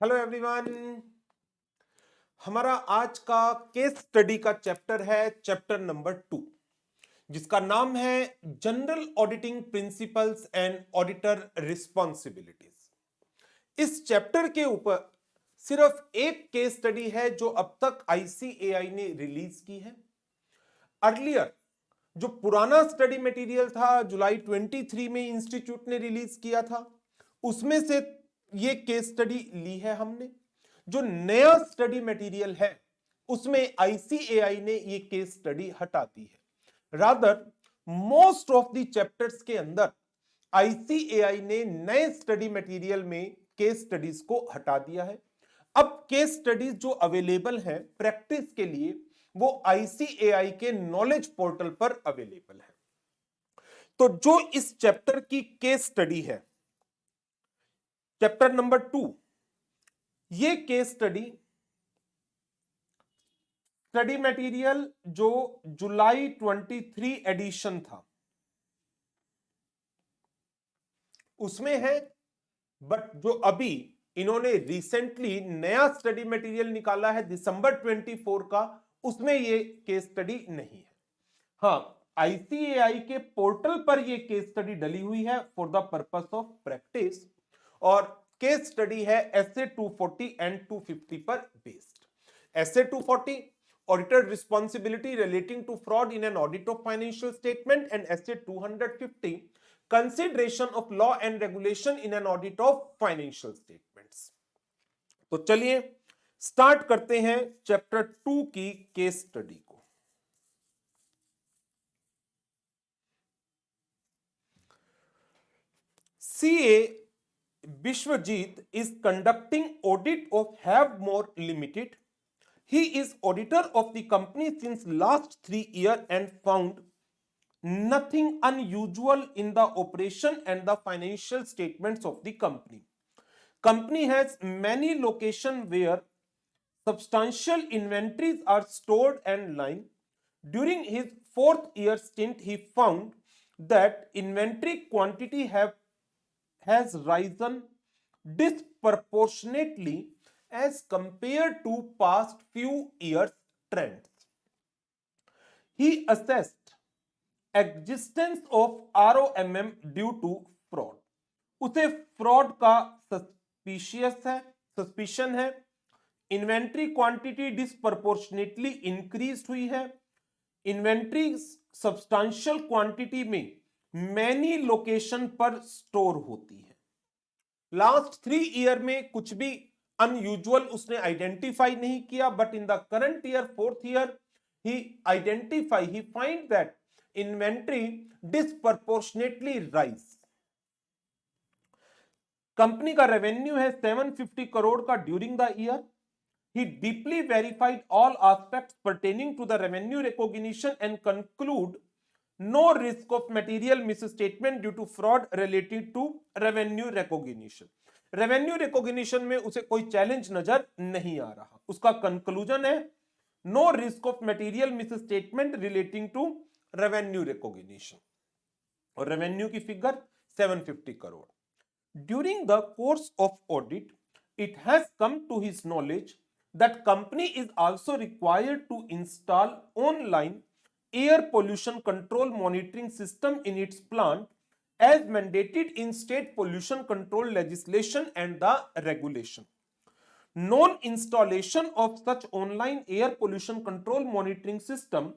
Hello everyone. हमारा आज का केस स्टडी का चैप्टर है चैप्टर नंबर 2, जिसका नाम है general auditing principles and auditor responsibilities. इस चैप्टर के ऊपर सिर्फ एक केस स्टडी है जो अब तक आईसीएआई ने रिलीज की है। अर्लियर जो पुराना स्टडी मटेरियल था, जुलाई 23 में इंस्टीट्यूट ने रिलीज किया था, उसमें से ये केस स्टडी ली है हमने। जो नया स्टडी मटेरियल है उसमें आईसीएआई ने ये केस स्टडी हटा दी है। Rather most of the chapters के अंदर आईसीएआई ने नए स्टडी मटेरियल में केस स्टडीज को हटा दिया है। अब केस स्टडीज जो अवेलेबल है प्रैक्टिस के लिए वो आईसीएआई के नॉलेज पोर्टल पर अवेलेबल है। तो जो इस चैप्टर की केस स्टडी है, चैप्टर नंबर 2, ये केस स्टडी मटेरियल जो जुलाई 23 एडिशन था उसमें है, बट जो अभी इन्होंने रिसेंटली नया स्टडी मटेरियल निकाला है दिसंबर 24 का, उसमें ये केस स्टडी नहीं है। हाँ, आईसीएआई के पोर्टल पर ये केस स्टडी डली हुई है for the purpose of practice, और केस स्टडी है एसए 240 एंड 250 पर based. SA 240 auditor responsibility relating to fraud in an audit of financial statement, and SA 250 consideration of law and regulation in an audit of financial statements. तो चलिए start करते हैं chapter 2 की case study को। CA Bishwajit is conducting audit of Havemore Limited. He is auditor of the company since last 3 years and found nothing unusual in the operation and the financial statements of the company. Company has many locations where substantial inventories are stored and lying. During his 4th year stint, he found that inventory quantity has risen disproportionately as compared to past few years trends. He assessed existence of ROMM due to fraud. उसे fraud का suspicion है। Inventory quantity disproportionately increase हुई है। Inventory substantial quantity में many location पर store होती है। Last 3 year में कुछ भी अनयूजुअल उसने आइडेंटिफाई नहीं किया, but in the current year 4th year he find that inventory disproportionately rise. Company का रेवेन्यू है 750 करोड़ का during the year. He deeply verified all aspects pertaining to the revenue recognition and conclude no risk of material misstatement due to fraud related to revenue recognition. Revenue recognition में उसे कोई challenge नजर नहीं आ रहा। उसका conclusion है no risk of material misstatement relating to revenue recognition, और revenue की figure 750 crore. During the course of audit it has come to his knowledge that company is also required to install online air pollution control monitoring system in its plant as mandated in state pollution control legislation and the regulation. Non-installation of such online air pollution control monitoring system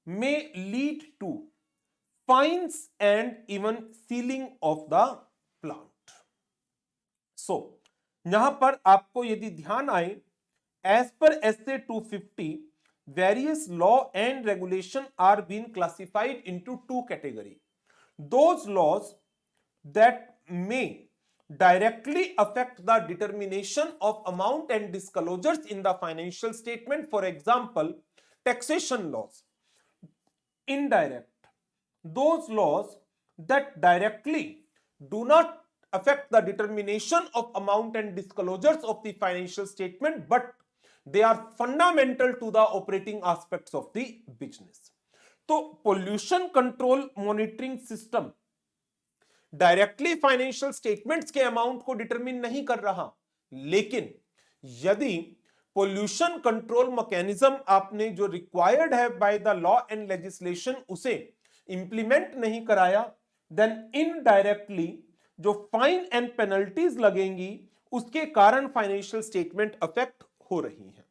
may lead to fines and even sealing of the plant. So, यहां पर आपको यदि ध्यान आए, as per SA 250 various law and regulation are being classified into 2 categories. Those laws that may directly affect the determination of amount and disclosures in the financial statement, for example taxation laws. Indirect, those laws that directly do not affect the determination of amount and disclosures of the financial statement, but they are fundamental to the operating aspects of the business. तो pollution control monitoring system directly financial statements के amount को determine नहीं कर रहा, लेकिन यदि pollution control mechanism आपने जो रिक्वायर्ड है by the law and legislation उसे इंप्लीमेंट नहीं कराया, देन इनडायरेक्टली जो फाइन एंड पेनल्टीज लगेंगी उसके कारण फाइनेंशियल स्टेटमेंट अफेक्ट हो रही हैं।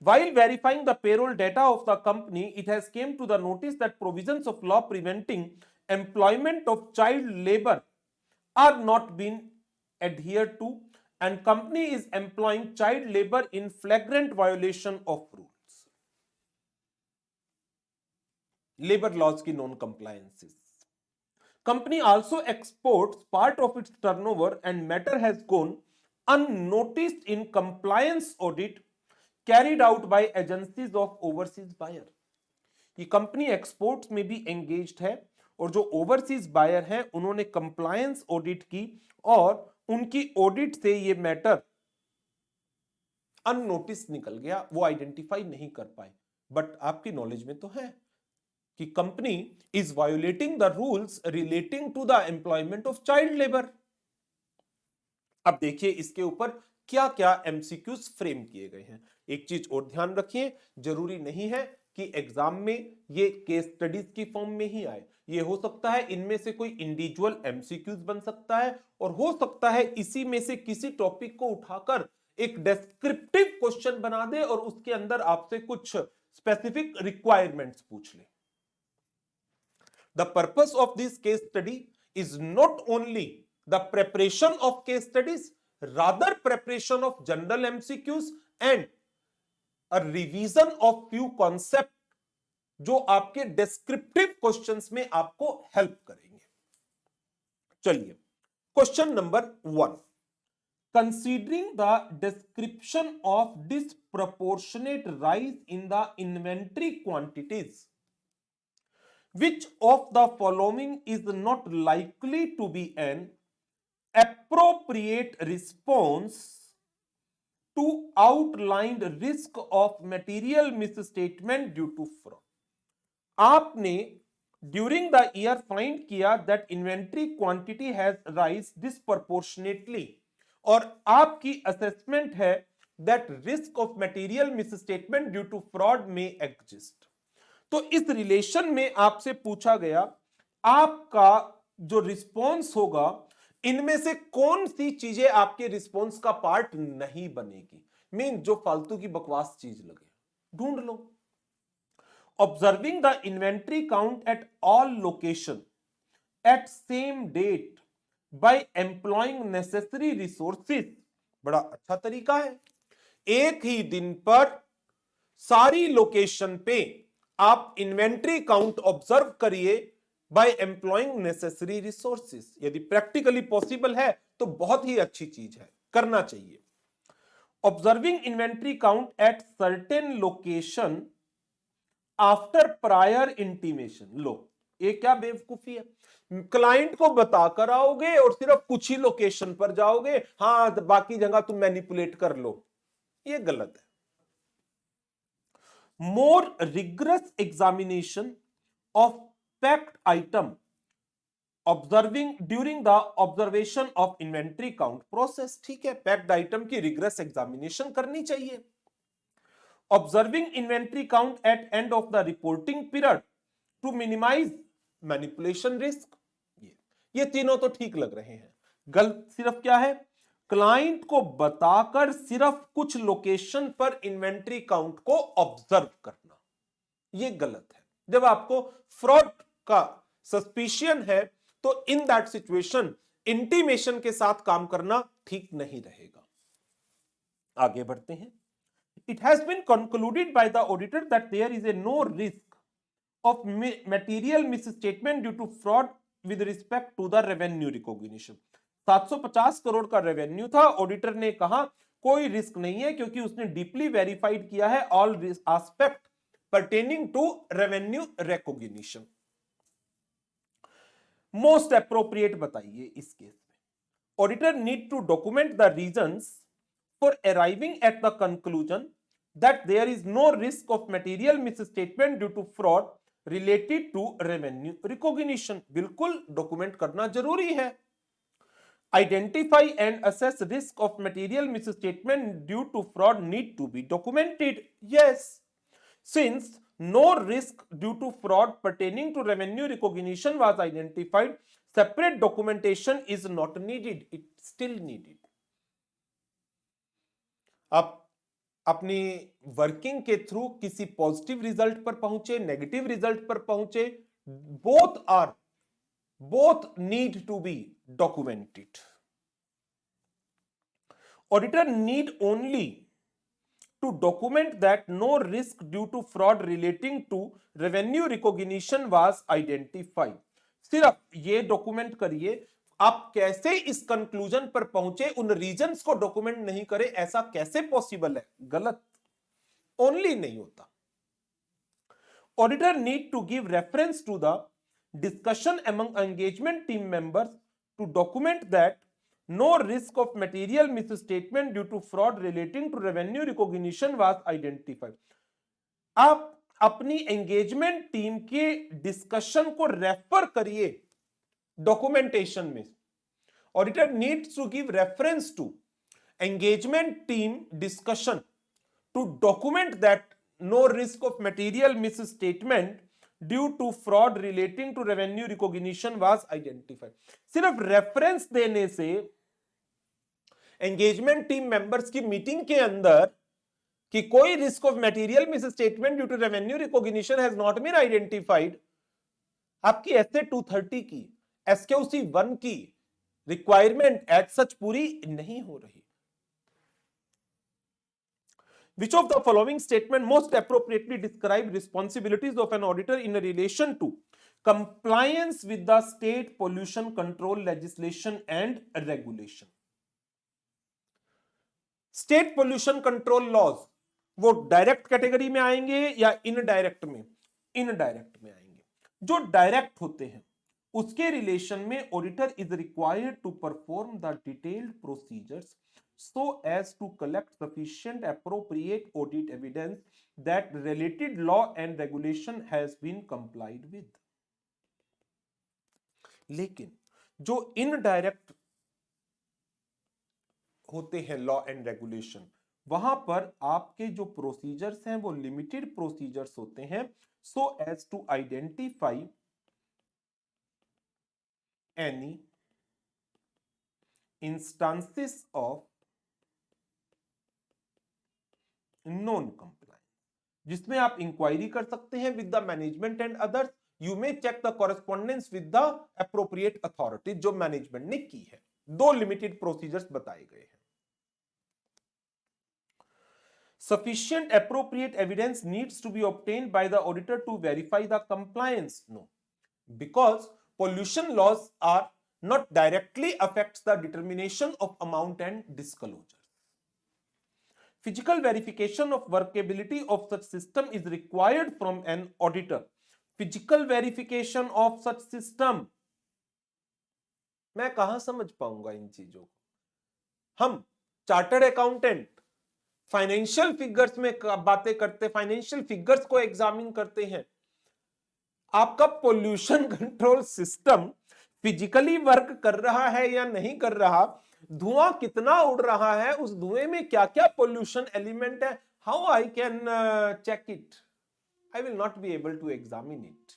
While verifying the payroll data of the company, it has came to the notice that provisions of law preventing employment of child labor are not being adhered to, and company is employing child labor in flagrant violation of rules. Labor laws की non-compliances. Company also exports part of its turnover and matter has gone unnoticed in compliance audit carried out by agencies of overseas buyer. ये company exports में भी engaged है और जो overseas buyer हैं उन्होंने compliance audit की और उनकी ऑडिट से ये मैटर अननोटिस निकल गया, वो आइडेंटिफाई नहीं कर पाए। बट आपकी नॉलेज में तो है कि company is violating the rules relating to the employment of child labour. अब देखिए इसके ऊपर क्या क्या एमसीक्यूज फ्रेम किए गए हैं। एक चीज और ध्यान रखिए, जरूरी नहीं है कि एग्जाम में ये केस स्टडीज की फॉर्म में ही आए, ये हो सकता है इनमें से कोई इंडिविजुअल एमसीक्यूज बन सकता है और हो सकता है इसी में से किसी टॉपिक को उठाकर एक डिस्क्रिप्टिव क्वेश्चन बना दे और उसके अंदर आपसे कुछ स्पेसिफिक रिक्वायरमेंट्स पूछ ले। The purpose of this case study is not only the preparation of case studies, rather preparation of general MCQs and a revision of few concept जो आपके descriptive questions में आपको help करेंगे। चलिए question number 1, considering the description of disproportionate rise in the inventory quantities, which of the following is not likely to be an appropriate response to outlined risk of material misstatement due to fraud? आपने during the year find किया that inventory quantity has rise disproportionately और आपकी assessment है that risk of material misstatement due to fraud may exist। तो इस relation में आपसे पूछा गया आपका जो रिस्पॉन्स होगा इनमें से कौन सी चीजें आपके रिस्पॉन्स का पार्ट नहीं बनेगी, मीन जो फालतू की बकवास चीज लगे ढूंढ लो। Observing the inventory count at all location at same date by employing necessary resources, बड़ा अच्छा तरीका है। एक ही दिन पर सारी लोकेशन पे आप इन्वेंट्री काउंट ऑब्जर्व करिए बाय एम्प्लॉइंग नेसेसरी रिसोर्सेज। यदि प्रैक्टिकली पॉसिबल है तो बहुत ही अच्छी चीज है, करना चाहिए। Observing inventory count at certain location after prior intimation, लो ये क्या बेवकूफी है, क्लाइंट को बताकर आओगे और सिर्फ कुछ ही लोकेशन पर जाओगे, हाँ बाकी जगह तुम मैनिपुलेट कर लो, ये गलत है। More regress examination of packed item observing during the observation of inventory count process, ठीक है, पैक्ड आइटम की रिग्रेस एग्जामिनेशन करनी चाहिए। Observing inventory count at end of the reporting period to minimise manipulation risk, ये तीनों तो ठीक लग रहे हैं। गलत सिर्फ क्या है, क्लाइंट को बताकर सिर्फ कुछ लोकेशन पर इन्वेंट्री काउंट को ऑब्जर्व करना, ये गलत है। जब आपको फ्रॉड का सस्पिशियन है तो इन दैट सिचुएशन इंटीमेशन के साथ काम करना ठीक नहीं रहेगा। आगे बढ़ते हैं। It has been concluded by the auditor that there is a no risk of material misstatement due to fraud with respect to the revenue recognition। 750 crore का रेवेन्यू था, ऑडिटर ने कहा कोई रिस्क नहीं है क्योंकि उसने डीपली वेरीफाइड किया है all aspect pertaining to revenue recognition। Most appropriate बताइए इस केस में। Auditor need to document the reasons for arriving at the conclusion that there is no risk of material misstatement due to fraud related to revenue recognition. बिल्कुल document करना जरूरी है। identify and assess risk of material misstatement due to fraud need to be documented. Yes, since no risk due to fraud pertaining to revenue recognition was identified, separate documentation is not needed. It still needed. आप अपनी working के through किसी positive result पर पहुंचे, negative result पर पहुंचे, both need to be documented. Auditor need only to document that no risk due to fraud relating to revenue recognition was identified. सिर्फ ये डॉक्यूमेंट करिए. आप कैसे इस कंक्लूजन पर पहुंचे, उन रीजंस को डॉक्यूमेंट नहीं करे, ऐसा कैसे पॉसिबल है? गलत. ओनली नहीं होता. Auditor need to give reference to the discussion among engagement team members to document that no risk of material misstatement due to fraud relating to revenue recognition was identified. आप अपनी engagement team के discussion को refer करिए documentation में. Auditor needs to give reference to engagement team discussion to document that no risk of material misstatement due to fraud relating to revenue recognition was identified. सिर्फ reference देने से engagement team members की meeting के अंदर कि कोई risk of material misstatement due to revenue recognition has not been identified, आपकी SA 230 की, एसक्यूसी 1 की रिक्वायरमेंट एज सच पूरी नहीं हो रही. Which of the following statement most appropriately describe responsibilities of an auditor in relation to compliance with the state pollution control legislation and regulation? State pollution control laws वो direct category में आएंगे या indirect में? Indirect में आएंगे. जो direct होते हैं उसके रिलेशन में auditor is required to perform the detailed procedures so as to collect sufficient appropriate audit evidence that related law and regulation has been complied with. लेकिन जो इनडायरेक्ट होते हैं लॉ एंड रेगुलेशन, वहां पर आपके जो प्रोसीजर्स हैं वो लिमिटेड प्रोसीजर्स होते हैं, so as to identify any instances of non compliance, जिसमें आप इंक्वायरी कर सकते हैं with the management and others. You may check the correspondence with the appropriate authority जो मैनेजमेंट ने की है. दो लिमिटेड प्रोसीजर्स बताए गए हैं. Sufficient appropriate evidence needs to be obtained by the auditor to verify the compliance. No, because pollution laws are not directly affects the determination of amount and disclosure. Physical verification of workability of such system is required from an auditor. Physical verification of such system, मैं कहां समझ पाऊंगा इन चीजों को? हम chartered accountant financial figures में बातें करते, फाइनेंशियल फिगर्स को एग्जामिन करते हैं. आपका pollution control system physically work कर रहा है या नहीं कर रहा, धुआं कितना उड़ रहा है, उस धुएं में क्या क्या पोल्यूशन एलिमेंट है, how I can check it? I will not be able to examine it.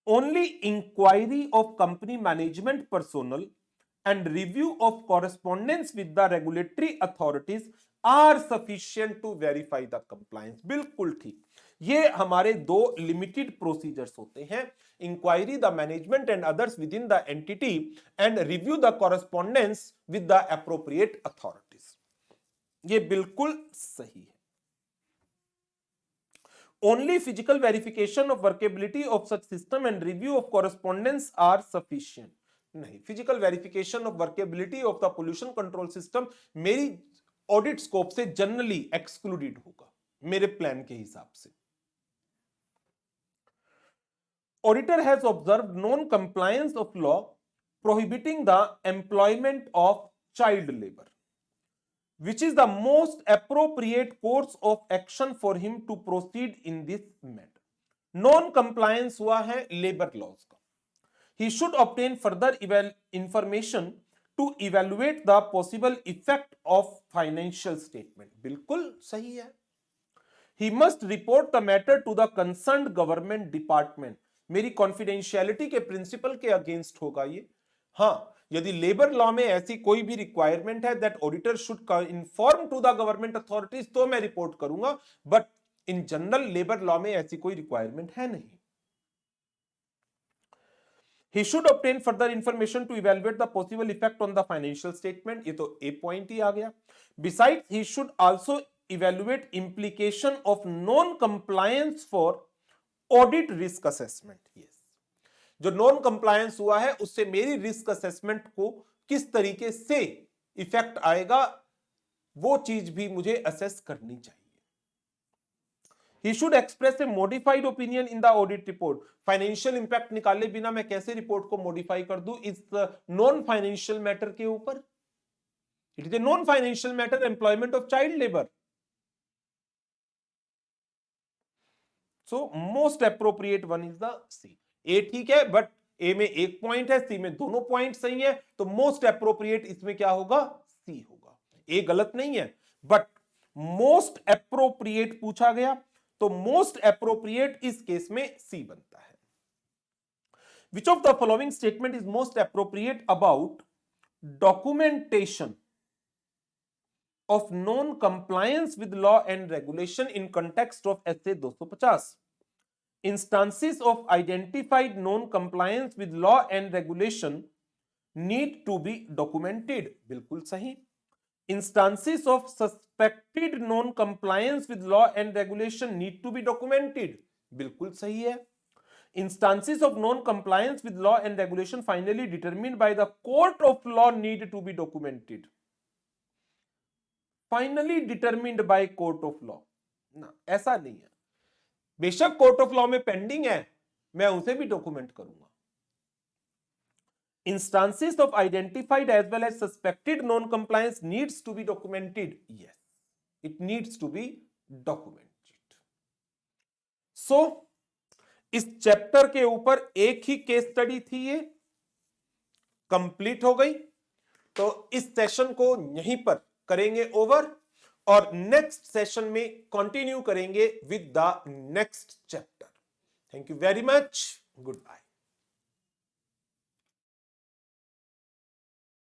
Only inquiry of company management personnel and review of correspondence with the regulatory authorities are sufficient to verify the compliance. बिल्कुल ठीक. ये हमारे दो limited procedures होते हैं, inquiry the management and others within the entity and review the correspondence with the appropriate authorities. ये बिल्कुल सही है. Only physical verification of workability of such system and review of correspondence are sufficient. नहीं, physical verification of workability of the pollution control system मेरी audit scope से generally excluded होगा मेरे plan के हिसाब से. Auditor has observed non compliance of law prohibiting the employment of child labour, which is the most appropriate course of action for him to proceed in this matter. Non compliance हुआ है labour laws का. He should obtain further information to evaluate the possible effect of financial statement. बिल्कुल सही है. He must report the matter to the concerned government department. मेरी confidentiality के principal के against होगा ये. हाँ, यदि लेबर लॉ में ऐसी कोई भी रिक्वायरमेंट है that auditor should inform to the government authorities तो मैं रिपोर्ट करूंगा, but in general labour law में ऐसी कोई रिक्वायरमेंट है नहीं. He should obtain further information to evaluate the possible effect on the financial statement. ये तो A point ही आ गया. Besides, he should also evaluate implication of non-compliance for audit risk assessment. Yes. जो non compliance हुआ है उससे मेरी risk assessment को किस तरीके से इफेक्ट आएगा वो चीज भी मुझे असेस करनी चाहिए. He should express a modified opinion in the audit report. Financial impact निकाले बिना मैं कैसे रिपोर्ट को मॉडिफाई कर दूं इस नॉन फाइनेंशियल मैटर के ऊपर. It is a non financial matter, employment of child labour. So most appropriate one is the C. A ठीक है, बट ए में एक पॉइंट है, सी में दोनों पॉइंट सही है, तो मोस्ट अप्रोप्रिएट इसमें क्या होगा? सी होगा. ए गलत नहीं है, बट मोस्ट अप्रोप्रिएट पूछा गया तो मोस्ट अप्रोप्रिएट इस केस में सी बनता है. Which of the following statement is most appropriate about documentation of non-compliance with law and regulation in context of essay 250? Instances of identified non-compliance with law and regulation need to be documented. बिल्कुल सही. Instances of suspected non-compliance with law and regulation need to be documented. बिल्कुल सही है. Instances of non-compliance with law and regulation finally determined by the court of law need to be documented. Finally determined by court of law. ना, ऐसा नहीं है. बेशक court of law में pending है, मैं उसे भी डॉक्यूमेंट करूंगा. Instances of identified as well as suspected non-compliance needs to be documented. Yes, it needs to be documented. So, इस चैप्टर के ऊपर एक ही केस स्टडी थी, ये कंप्लीट हो गई. तो इस सेशन को यहीं पर करेंगे ओवर और नेक्स्ट सेशन में कंटिन्यू करेंगे with the next chapter. Thank you very much. Good bye.